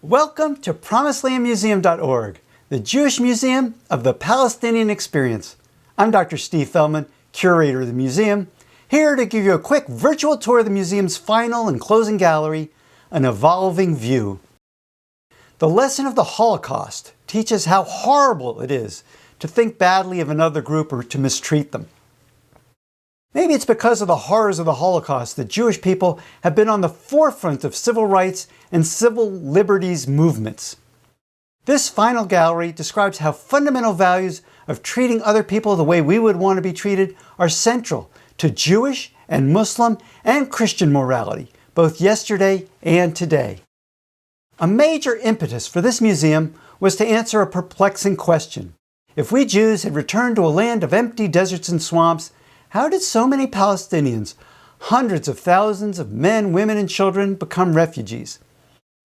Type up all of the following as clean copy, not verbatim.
Welcome to PromisedLandMuseum.org, the Jewish Museum of the Palestinian Experience. I'm Dr. Steve Feldman, curator of the museum, here to give you a quick virtual tour of the museum's final and closing gallery, An Evolving View. The lesson of the Holocaust teaches how horrible it is to think badly of another group or to mistreat them. Maybe it's because of the horrors of the Holocaust that Jewish people have been on the forefront of civil rights and civil liberties movements. This final gallery describes how fundamental values of treating other people the way we would want to be treated are central to Jewish and Muslim and Christian morality, both yesterday and today. A major impetus for this museum was to answer a perplexing question. If we Jews had returned to a land of empty deserts and swamps, how did so many Palestinians, hundreds of thousands of men, women, and children, become refugees?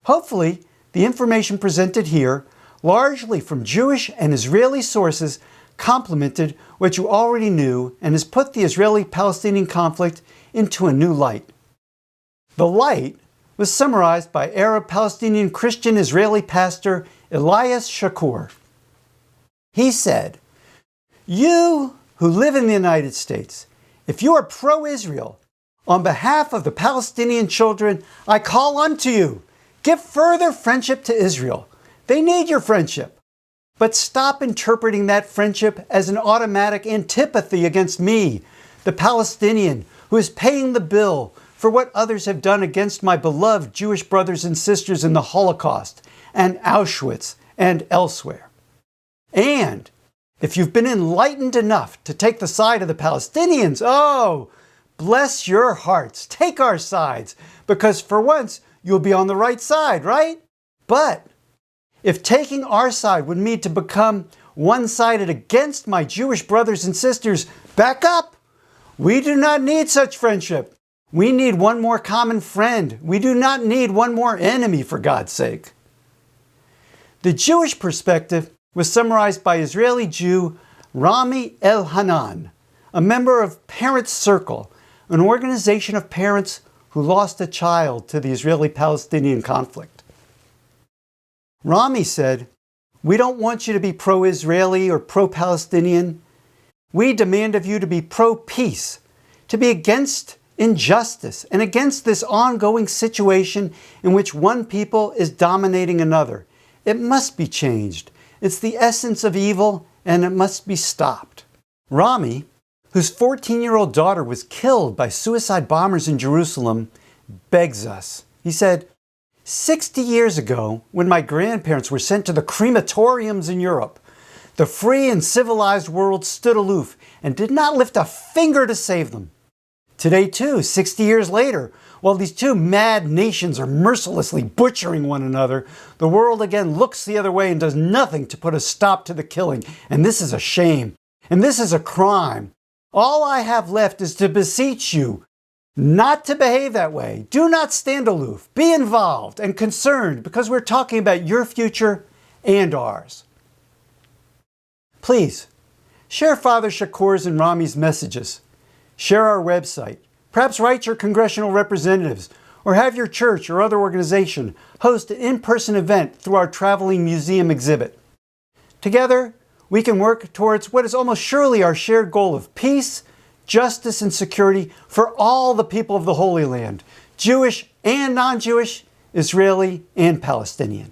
Hopefully, the information presented here, largely from Jewish and Israeli sources, complemented what you already knew and has put the Israeli-Palestinian conflict into a new light. The light was summarized by Arab Palestinian Christian Israeli pastor Elias Shakur. He said, "You who live in the United States, if you are pro-Israel, on behalf of the Palestinian children, I call unto you, give further friendship to Israel. They need your friendship. But stop interpreting that friendship as an automatic antipathy against me, the Palestinian, who is paying the bill for what others have done against my beloved Jewish brothers and sisters in the Holocaust and Auschwitz and elsewhere. And if you've been enlightened enough to take the side of the Palestinians, oh, bless your hearts, take our sides, because for once you'll be on the right side, right? But if taking our side would mean to become one-sided against my Jewish brothers and sisters, back up. We do not need such friendship. We need one more common friend. We do not need one more enemy, for God's sake." The Jewish perspective was summarized by Israeli Jew Rami Elhanan, a member of Parents Circle, an organization of parents who lost a child to the Israeli-Palestinian conflict. Rami said, "We don't want you to be pro-Israeli or pro-Palestinian. We demand of you to be pro-peace, to be against injustice and against this ongoing situation in which one people is dominating another. It must be changed. It's the essence of evil, and it must be stopped." Rami, whose 14-year-old daughter was killed by suicide bombers in Jerusalem, begs us. He said, 60 years ago, when my grandparents were sent to the crematoriums in Europe, the free and civilized world stood aloof and did not lift a finger to save them. Today, too, 60 years later, while these two mad nations are mercilessly butchering one another, the world again looks the other way and does nothing to put a stop to the killing. And this is a shame. And this is a crime. All I have left is to beseech you not to behave that way. Do not stand aloof. Be involved and concerned, because we're talking about your future and ours. Please, share Father Shakur's and Rami's messages. Share our website. Perhaps write your congressional representatives, or have your church or other organization host an in-person event through our traveling museum exhibit. Together, we can work towards what is almost surely our shared goal of peace, justice, and security for all the people of the Holy Land, Jewish and non-Jewish, Israeli and Palestinian.